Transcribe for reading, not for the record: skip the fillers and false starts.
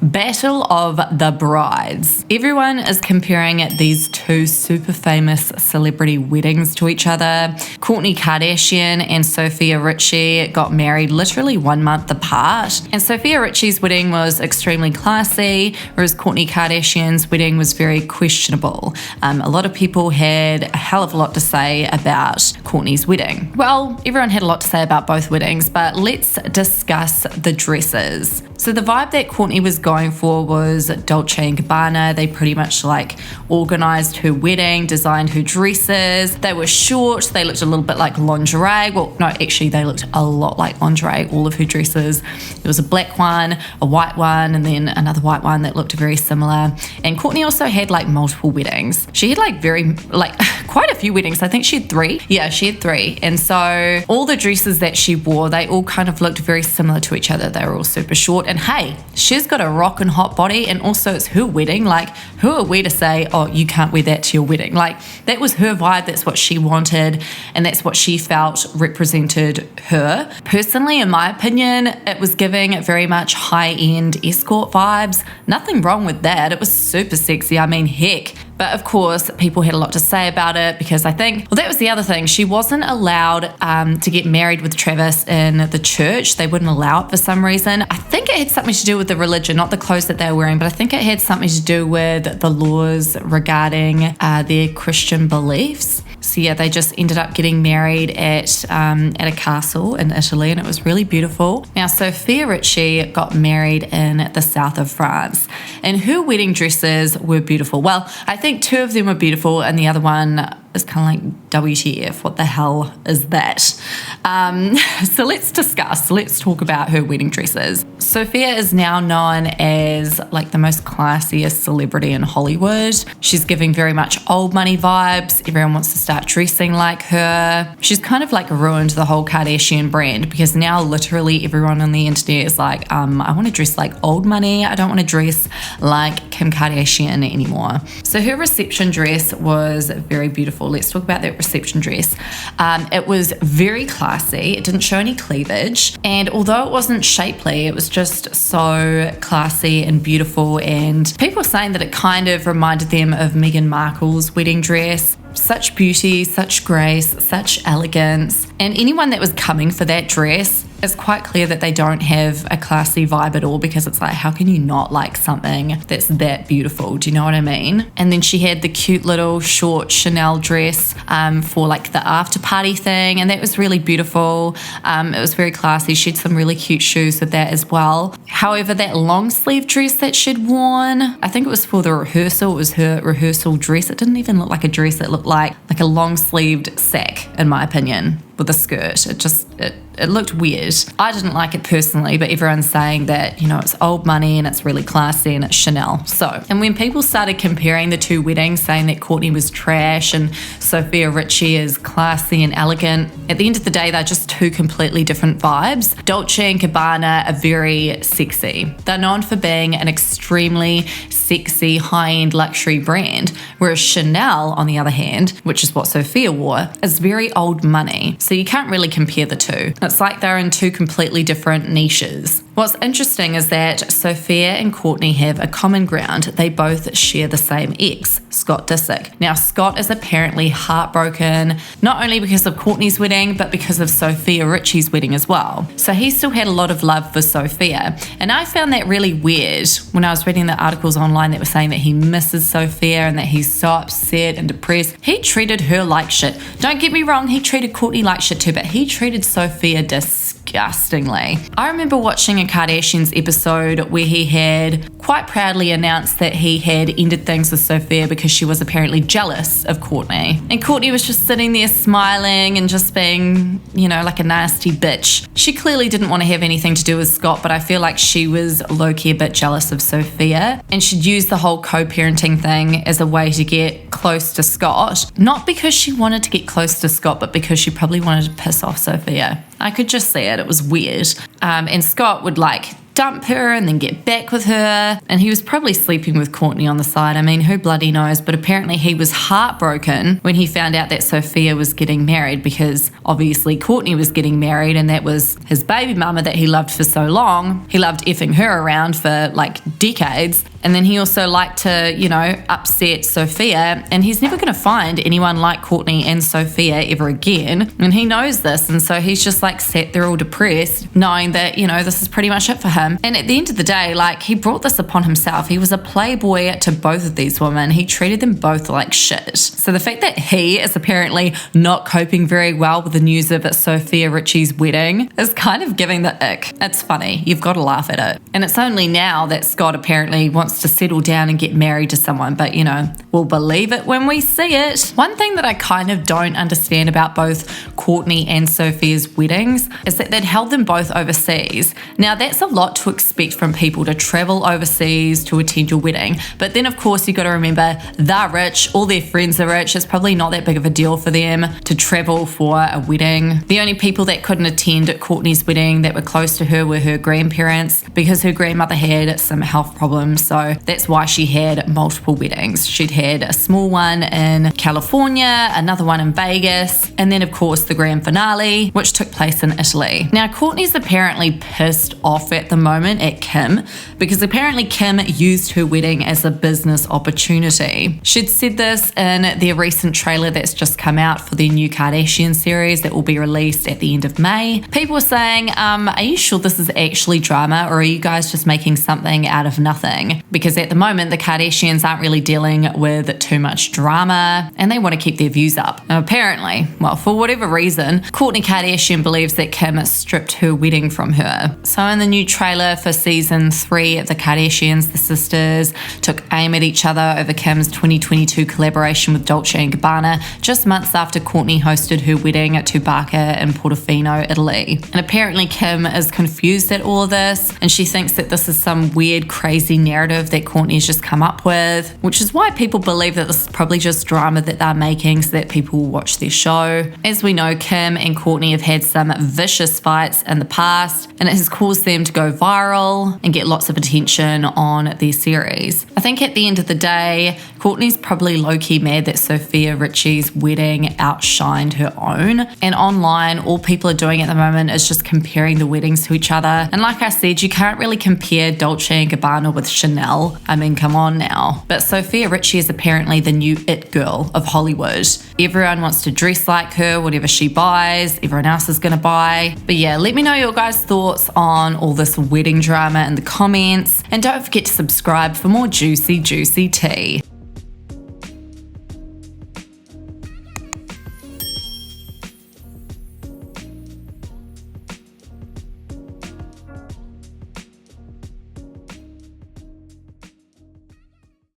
Battle of the Brides. Everyone is comparing these two super famous celebrity weddings to each other. Kourtney Kardashian and Sofia Richie got married literally 1 month apart. And Sofia Richie's wedding was extremely classy, whereas Kourtney Kardashian's wedding was very questionable. A lot of people had a hell of a lot to say about Kourtney's wedding. Well, everyone had a lot to say about both weddings, but let's discuss the dresses. So the vibe that Kourtney was going for was Dolce & Gabbana. They pretty much organized her wedding, designed her dresses. They were short, they looked a little bit like lingerie. Well, no, actually they looked a lot like lingerie, all of her dresses. There was a black one, a white one, and then another white one that looked very similar. And Kourtney also had multiple weddings. She had quite a few weddings. I think she had 3. Yeah, she had 3. And so all the dresses that she wore, they all kind of looked very similar to each other. They were all super short. And hey, she's got a rockin' hot body, and also it's her wedding. Who are we to say, oh, you can't wear that to your wedding? That was her vibe. That's what she wanted, and that's what she felt represented her. Personally, in my opinion, it was giving very much high-end escort vibes. Nothing wrong with that. It was super sexy. I mean, heck. But of course, people had a lot to say about it because I think, well, that was the other thing. She wasn't allowed to get married with Travis in the church. They wouldn't allow it for some reason. I think it had something to do with the religion, not the clothes that they were wearing, but I think it had something to do with the laws regarding their Christian beliefs. So yeah, they just ended up getting married at a castle in Italy, and it was really beautiful. Now, Sofia Richie got married in the south of France, and her wedding dresses were beautiful. Well, I think 2 of them were beautiful, and the other one is kind of like WTF, what the hell is that? So let's talk about her wedding dresses. Sophia is now known as the most classiest celebrity in Hollywood. She's giving very much old money vibes. Everyone wants to start dressing like her. She's kind of ruined the whole Kardashian brand, because now literally everyone on the internet is I want to dress like old money. I don't want to dress like Kim Kardashian anymore. So her reception dress was very beautiful. Let's talk about that reception dress. It was very classy. It didn't show any cleavage. And although it wasn't shapely, it was just so classy and beautiful. And people were saying that it kind of reminded them of Meghan Markle's wedding dress. Such beauty, such grace, such elegance. And anyone that was coming for that dress, it's quite clear that they don't have a classy vibe at all, because it's how can you not like something that's that beautiful? Do you know what I mean? And then she had the cute little short Chanel dress for the after party thing, and that was really beautiful. It was very classy. She had some really cute shoes with that as well. However, that long sleeve dress that she'd worn, I think it was for the rehearsal. It was her rehearsal dress. It didn't even look like a dress. It looked like a long sleeved sack, in my opinion, with a skirt. It looked weird. I didn't like it personally, but everyone's saying that, it's old money and it's really classy and it's Chanel. And when people started comparing the 2 weddings, saying that Kourtney was trash and Sofia Richie is classy and elegant, at the end of the day, they're just 2 completely different vibes. Dolce & Gabbana are very sexy. They're known for being an extremely sexy, high-end luxury brand, whereas Chanel, on the other hand, which is what Sofia wore, is very old money. So you can't really compare the 2. It's like they're in 2 completely different niches. What's interesting is that Sofia and Kourtney have a common ground. They both share the same ex, Scott Disick. Now, Scott is apparently heartbroken, not only because of Kourtney's wedding, but because of Sofia Richie's wedding as well. So he still had a lot of love for Sofia. And I found that really weird when I was reading the articles online that were saying that he misses Sofia and that he's so upset and depressed. He treated her like shit. Don't get me wrong, he treated Kourtney like shit too, but he treated Sofia disgustingly. I remember watching a Kardashians episode where he had quite proudly announced that he had ended things with Sofia because she was apparently jealous of Kourtney. And Kourtney was just sitting there smiling and just being, like a nasty bitch. She clearly didn't want to have anything to do with Scott, but I feel like she was low-key a bit jealous of Sofia, and she'd used the whole co-parenting thing as a way to get close to Scott. Not because she wanted to get close to Scott, but because she probably wanted to piss off Sofia. I could just see it. It was weird. And Scott would dump her and then get back with her. And he was probably sleeping with Kourtney on the side. I mean, who bloody knows? But apparently he was heartbroken when he found out that Sofia was getting married, because obviously Kourtney was getting married and that was his baby mama that he loved for so long. He loved effing her around for like decades. And then he also liked to, upset Sofia, and he's never going to find anyone like Kourtney and Sofia ever again. And he knows this, and so he's just like sat there all depressed, knowing that, this is pretty much it for him. And at the end of the day, like, he brought this upon himself. He was a playboy to both of these women. He treated them both like shit. So the fact that he is apparently not coping very well with the news of Sofia Richie's wedding is kind of giving the ick. It's funny. You've got to laugh at it. And it's only now that Scott apparently wants to settle down and get married to someone, but we'll believe it when we see it. One thing that I kind of don't understand about both Kourtney and Sofia's weddings is that they'd held them both overseas. Now that's a lot to expect from people, to travel overseas to attend your wedding, but then of course you got to remember they're rich, all their friends are rich. It's probably not that big of a deal for them to travel for a wedding. The only people that couldn't attend Kourtney's wedding that were close to her were her grandparents, because her grandmother had some health problems, so that's why she had multiple weddings. She'd had a small one in California, another one in Vegas, and then of course the grand finale, which took place in Italy. Now Kourtney's apparently pissed off at the moment at Kim, because apparently Kim used her wedding as a business opportunity. She'd said this in their recent trailer that's just come out for their new Kardashian series that will be released at the end of May. People were saying, are you sure this is actually drama, or are you guys just making something out of nothing? Because at the moment, the Kardashians aren't really dealing with too much drama and they want to keep their views up. Now, apparently, for whatever reason, Kourtney Kardashian believes that Kim stripped her wedding from her. So in the new trailer for season 3, the Kardashians, the sisters, took aim at each other over Kim's 2022 collaboration with Dolce & Gabbana, just months after Kourtney hosted her wedding at Tubaca in Portofino, Italy. And apparently Kim is confused at all of this, and she thinks that this is some weird, crazy narrative that Kourtney's just come up with, which is why people believe that this is probably just drama that they're making so that people will watch their show. As we know, Kim and Kourtney have had some vicious fights in the past, and it has caused them to go viral and get lots of attention on their series. I think at the end of the day, Kourtney's probably low-key mad that Sofia Richie's wedding outshined her own, and online all people are doing at the moment is just comparing the weddings to each other. And like I said, you can't really compare Dolce & Gabbana with Chanel. I mean, come on now. But Sofia Richie is apparently the new it girl of Hollywood. Everyone wants to dress like her. Whatever she buys, everyone else is gonna buy. But yeah, let me know your guys' thoughts on all this wedding drama in the comments, and don't forget to subscribe for more juicy tea.